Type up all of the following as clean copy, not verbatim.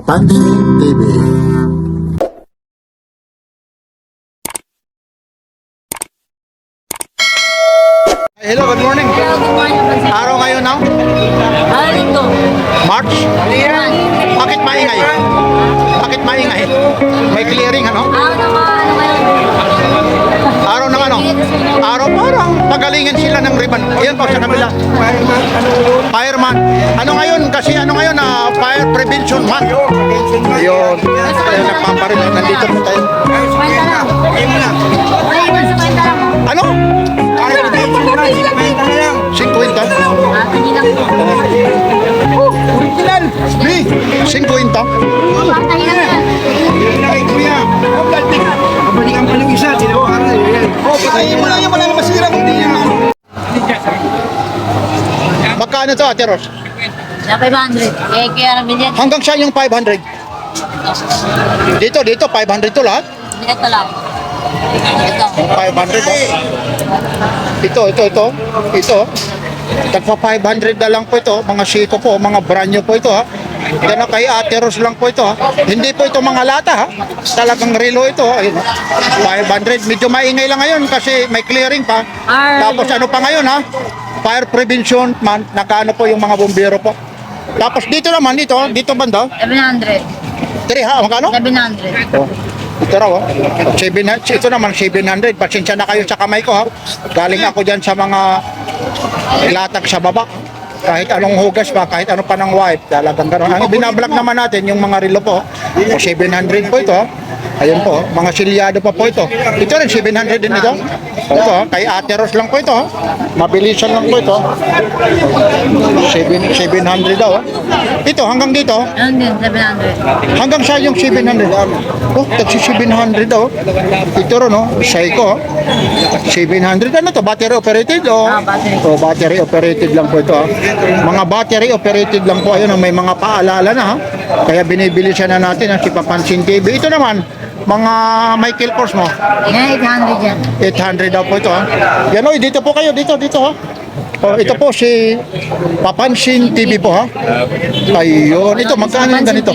Papansin TV. Hello, good morning. Hello, good morning, Pansin. Araw ngayon now? Linggo. March? Yan. Bakit maingay? Bakit maingay? May clearing ano? Ano ngayon? Araw ng ano? Araw parang pagalingan sila ng ribbon. Ayan po sa kabila. Fireman. Ano ngayon? Kasi ano ngayon? Fire Prevention Month. Ayun. Ayun, nagpaparin. Nandito po tayo. Kwenta lang. Ayun, sa kwenta lang. Ano? 50? Hindi lang po. 50? Tahi lang yan. Pabalikan pa ng isa, tinawaran na yun. Patayin mo lang yung walang masira kung di niya. Magkano to, Ate Ros? Na 500. Kaya namin yan. Hanggang saan yung 500? Dito, 500 to lahat? Ito lang. Ito. 500 oh. Ito. Tagpa 500 na lang po ito. Mga siko po, mga brand new po ito ha. Yan na kay Ate Ros lang po ito ha. Hindi po ito mga lata ha. Talagang relo ito. Ayun, 500. Medyo maingay lang ngayon kasi may clearing pa. Tapos ano pa ngayon ha? Fire Prevention Month. Nakaano po yung mga bumbero po. Tapos dito naman, dito banda. 700. 3 ha, magkano? 700. Oh. Ito raw, ito naman 700. Pasensya na kayo sa kamay ko ha. Galing ako dyan sa mga latag sa baba. Kahit anong hugas pa, kahit ano pa ng wipe, talagang gano'n. Ang binablak naman natin, yung mga relo po, 700 po ito ha. Ayun po, mga silyado pa po ito. Ito rin, 700 din ito. Ito ha, kay Ate Ros lang po ito ha. Mabilisan lang po ito. 700 daw ha. Ito, hanggang dito. Ano din, 700. Hanggang sa yung 700. Oh, tagsi 700 daw. Ito rin, no? Seiko. 700. Ano to? Battery operated o? Battery. Oh, battery operated lang po ito. Ha? Mga battery operated lang po. Ayun, may mga paalala na. Ha? Kaya binibili siya na natin. Si Papansin TV. Ito naman, mga Michael Kors mo. Yan, 800 yan. 800 daw po ito. Ha? Yan o, dito po kayo. Dito ha. Oh, ito po si Papansin TV po ha. Ayun, ito magkano yung ganito?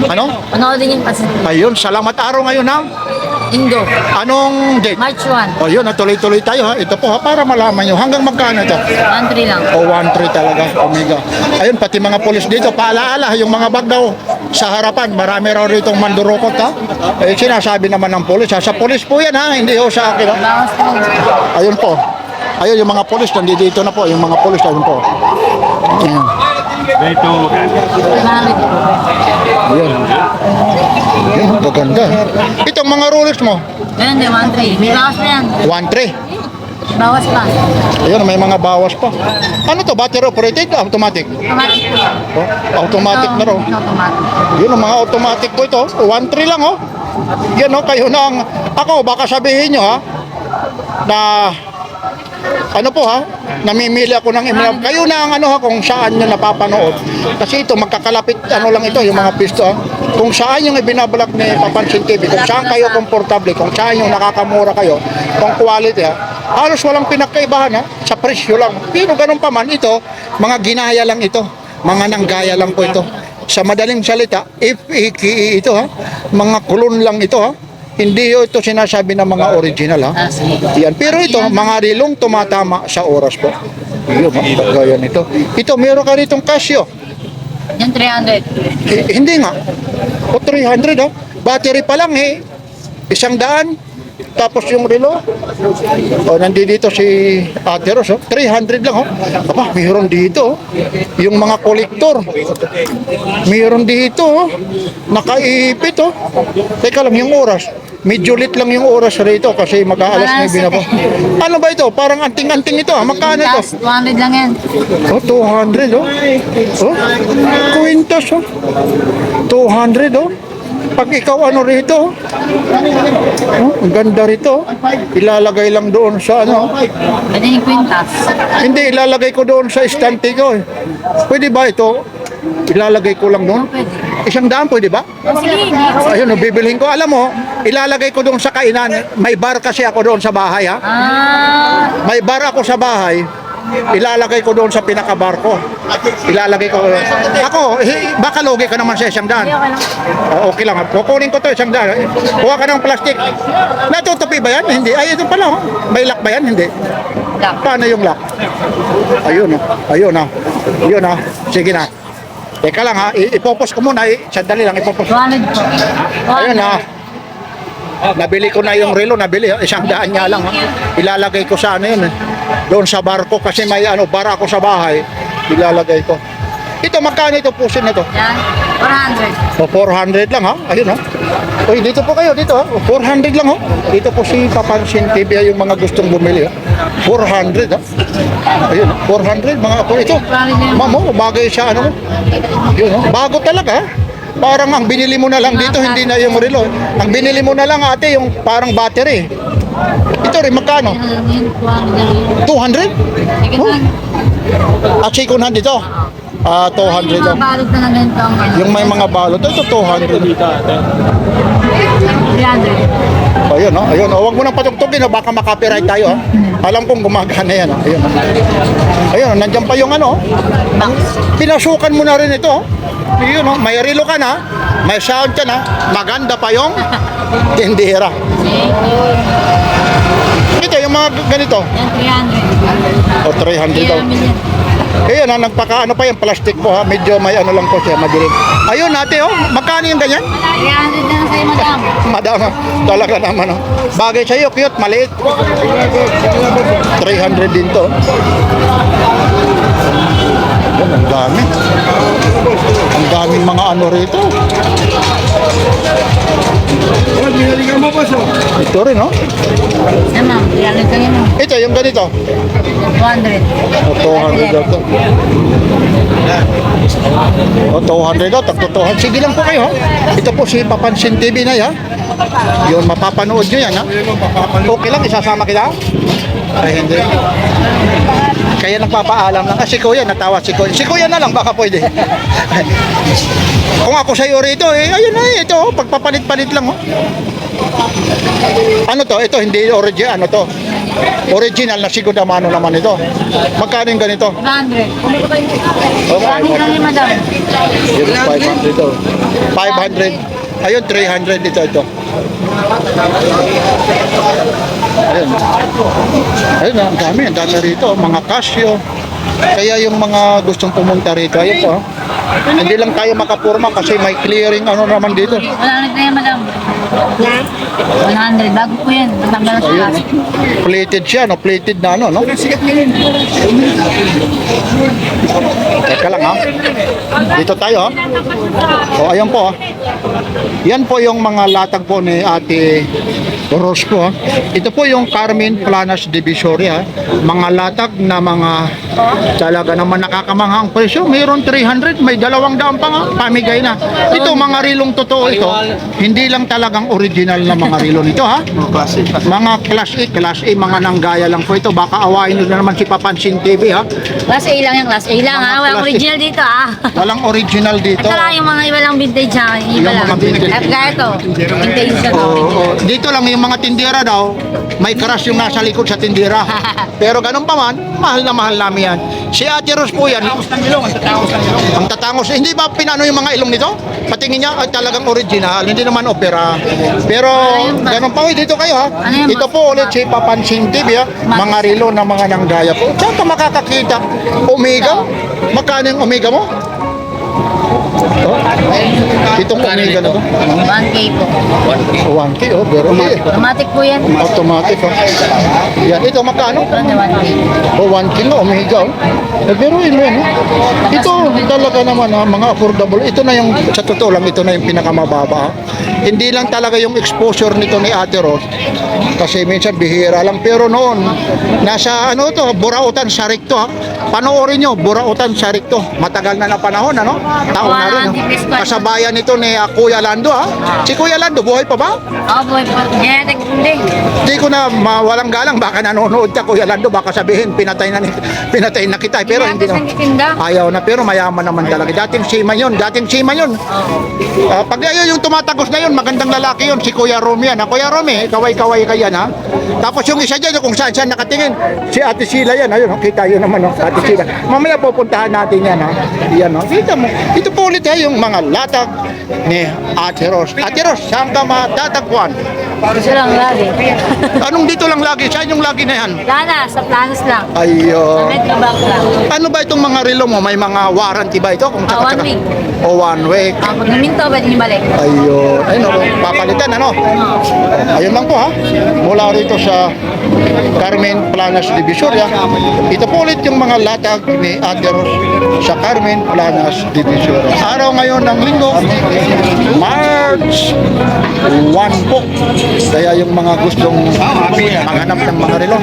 Ano? Panoodin yung Pansin. Ayun, salamat araw ngayon ha. Linggo. Anong date? March 1. O yun, tuloy-tuloy tayo ha. Ito po ha, para malaman nyo. Hanggang magkano ito? 1-3 lang. O 1-3 talaga, Omega. Ayun, pati mga pulis dito, paalaala, yung mga bag daw sa harapan, marami raw rito mandurukot ha. Eh, sinasabi naman ng pulis ha. Sa pulis po yan ha, hindi ho sa akin ha. Bawas po. Ayun po. Ayun, yung mga pulis, nandito na po. Yung mga pulis, ayun po. Ayun. 100 po. Ayun. Ayun, maganda. Itong mga Rolex mo, Ganun din, 1-3. May bawas pa yan. 1-3. Bawas pa. Ayun, may mga bawas pa. Ano to? Battery operated? Automatic? Automatic po. Oh, automatic na raw. Automatic. Yun, ang mga automatic po ito. 1-3 lang, oh. Yan, oh, kayo na ang... Ako, baka sabihin nyo, ha, na... Ano po, ha? Namimili ako ng email. Kayo na ang ano, ha, kung saan nyo napapanood. Kasi ito, magkakalapit, ano lang ito, yung mga pisto, ha? Kung saan yung ibinabalak ni Papansin TV, kung saan kayo komportable, kung saan yung nakakamura kayo, kung quality, ha? Halos walang pinagkaibahan, ha? Sa presyo lang. Pero ganun pa man, ito, mga ginaya lang ito. Mga nanggaya lang po ito. Sa madaling salita, ito ha, mga kulon lang ito ha. Hindi ito sinasabi ng mga original ha. Yan. Pero ito, mga rilong tumatama sa oras po. Yun ha, gaya nito. Ito, meron ka ritong Casio. Yan, 300. Hindi nga. O 300 ha. Battery pa lang 100. Tapos yung relo, nandito si Ate Ros, 300 lang, Aba, mayroon dito, yung mga kolektor, mayroon dito, nakaipit, Teka lang, yung oras, medyo late lang yung oras rito kasi mag-aalas 9 na po. Ano ba ito? Parang anting-anting ito, Magkano ito? Last 200 lang yan. 200, Quintas, 200, Pag ikaw ano rito, ang ganda rito, ilalagay lang doon sa ano. Pwede yung kwintas. Hindi, ilalagay ko doon sa estante ko. Pwede ba ito? Ilalagay ko lang doon? Pwede. 100 pwede ba? Sige, Ayun, bibilhin ko. Alam mo, ilalagay ko doon sa kainan. May bar kasi ako doon sa bahay ha. Ah, May bar ako sa bahay. ilalagay ko doon sa pinakabarko. Ilalagay ko. Ako, baka logi ka naman sa 100. Okay lang. Kukunin ko to 100. Kuha ka ng plastic. Natutupi ba yan? Hindi. Ay, ito pala. May lock ba yan? Hindi. Paano yung lock? Ayun. Ayun. Ayun. Sige na. Teka lang ha. Ipopos ko muna. Sandali lang. Ipopos. 200 po. Ayun ha. Nabili ko na yung relo, nabili, 100 nga lang. Ha? Ilalagay ko sa ano yun, doon sa barko kasi may bara ako sa bahay. Ilalagay ko. Ito, magkano ito pusin na to? Yan. 400. O, 400 lang ha. Ayun ha. Uy, dito po kayo, dito ha. 400 lang ha. Dito po si Papansin TV yung mga gustong bumili ha. 400 ha. Ayun ha. 400 mga ako ito. Mamo, bagay siya ano. Yun ha. Bago talaga ha. Parang ang binili mo na lang dito, hindi na yung relo. Ang binili mo na lang ate, yung parang battery. Ito rin, magkano? 200? Oh. At second hand ito? 200 Yung mga balot na ng ganito ang ganito. Yung may mga balot, ito 200. 300. Ayun, no? Ayun, oh, wag mo nang patugtugin, oh, baka makapiright tayo, ha? Alam kong gumagana yan, oh. Ayun. Ayun, nandiyan pa yung ano, pinasukan mo na rin ito, oh. Ayun, oh, may relo ka na, may sound ka na, maganda pa yung tindera. Ito, yung mga ganito, Yan, 300. o 300 daw. Ayun, nagpaka ano pa yung plastic po, ha? Medyo may ano lang po siya, madilim. Ayun, ate, oh, magkano yung ganyan? 300 na lang sa'yo, madam. Madama, talaga naman. Oh. Bagay sa'yo, cute, maliit. 300 din to. Yan, ang dami. Ang daming mga ano rito. Oh, binali ka mo pa so. Ito rin, no? Yan, ma'am. 300 ka yun, ma'am. Ito, yung ganito. 200. O, 200 daw to. O, 200 daw, takto 200. Sige lang po kayo, ha? Ito po si Papansin TV na, ha? Yun, mapapanood nyo yan, ha? Okay lang, isasama kita? Ay, hindi. Kaya nagpapaalam lang. Si Kuya, natawa si Kuya. Si Kuya na lang, baka pwede. Kung ako sa'yo rito, ayun na, ito, pagpapalit-palit lang, oh. Ano to? Ito, hindi original, ano to? Original na Segunda Mano naman ito. Magkano yung ganito? 500. Okay, 500 lang yun, madam. yun, 500 ito. 500. Ayun, 300 ito. Ayun. Ayun, ang dami rito. Mga Casio. Kaya yung mga gustong pumunta rito, ayun po. Hindi lang tayo makapurma kasi may clearing ano naman dito. 100 na yan, madam. 100. Bago po yan. Matanggal na sa Ayun. plastic. Plated siya, no? Plated na ano, no? Teka lang, ha? Dito tayo, ha? O, ayan po, ha? Yan po yung mga latag po ni Ate Rose po, ha? Ito po yung Carmen Planas Divisoria, ha? Mga latag na mga talaga naman nakakamangha ang presyo. Mayroon 300, may 200 pa nga, pamigay na. Ito, mga rilong totoo ito. Hindi lang talagang original na mga rilo nito, ha? Mga Class A, mga nanggaya lang po ito. Baka awain nyo na naman si Papansin TV, ha? Class A lang yan, class A lang, ha? Walang Class A. original dito, ha? Walang original dito. Ito lang yung mga iba lang vintage, ha? Iba Yung lang. mga vintage. At kaya ito, vintage siya to. Oo. Dito lang yung mga tindera daw, may crush yung nasa likod sa tindera. Pero ganun pa man, mahal na mahal namin yan. Si Ate Rose po yan. Ang tatangos. Hindi ba pinano yung mga ilong nito? Patingin niya, ay talagang original. Hindi naman opera. Pero ganun pa, dito kayo, ha? Ano yan, Ito po ulit si Papansin TV, ha? Mga rilo na mga nanggaya po. Saan ka makakakita? Omega? Magkano yung Omega mo? Oh? Itong Omega na to? 1K po. 1K, oh, pero Automatic po yan. automatic, oh. Yan, ito magkano? Ito na 1K. O 1 kilo, Omega, oh. Pero yun mo, no? Ito talaga naman, ha, mga affordable. Ito na yung, sa totoo lang, ito na yung pinakamababa, ha. Hindi lang talaga yung exposure nito ni Ate Rose. Kasi minsan bihira lang. Pero noon, nasa ano to, Burautan, Sarik to, ha. Panoorin nyo, Burautan, Sarik to. Matagal na na panahon, ano? taon na rin. Kasabayan ito ni Kuya Lando ha. Si Kuya Lando, buhay pa ba? Oo, boy po. Genetic hindi. Hindi ko na mawalang galang, baka nanonood ka Kuya Lando, baka sabihin pinatay na kita, pero hindi na. Tinda. Ayaw na, pero mayaman naman talaga. Dating seaman yun. Pag ayun yung tumatagos na yun, magandang lalaki yun, si Kuya Romy yan. Kuya Romy, kaway-kaway ka yan ha. Tapos yung isa dyan, kung saan nakatingin, si Ate Sheila yan. Ayun, kita yun naman, Ate Sheila. Mamaya pupuntahan natin yan ha. Yan ha. Kita mo. Ito po ulit ha, yung mga latag ni Ate Ros. Ate Ros, saan ka matatagpuan? Gusto lang lagi. Anong dito lang lagi? Saan yung lagi na yan? Plana, sa planos lang. Sa Ayun. Metro Bank lang. Ano ba itong mga relo mo? May mga warranty ba ito? Kung One week. O 1 week. Pag naminto, pwede niyo balik. Ayun. Ayun, papalitan ano? Ayun lang po ha. Mula rito sa Carmen Planas Divisoria. Ito po ulit yung mga latag ni Ate Ros sa Carmen Planas Divisoria. Araw ngayon ng linggo, March 1 po. Kaya yung mga gustong maghanap ng mga relo.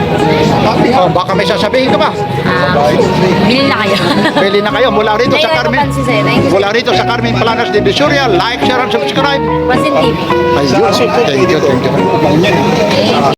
Oh, baka may sasabihin ka ba? Bilhin na kayo. Pili na kayo mula rito sa Ayun, Carmen. kapansin sa'yo. Thank you. Mula rito sa Carmen Planas Divisoria. Like, share, and subscribe. Pasin TV. Ayun. Thank you. Okay.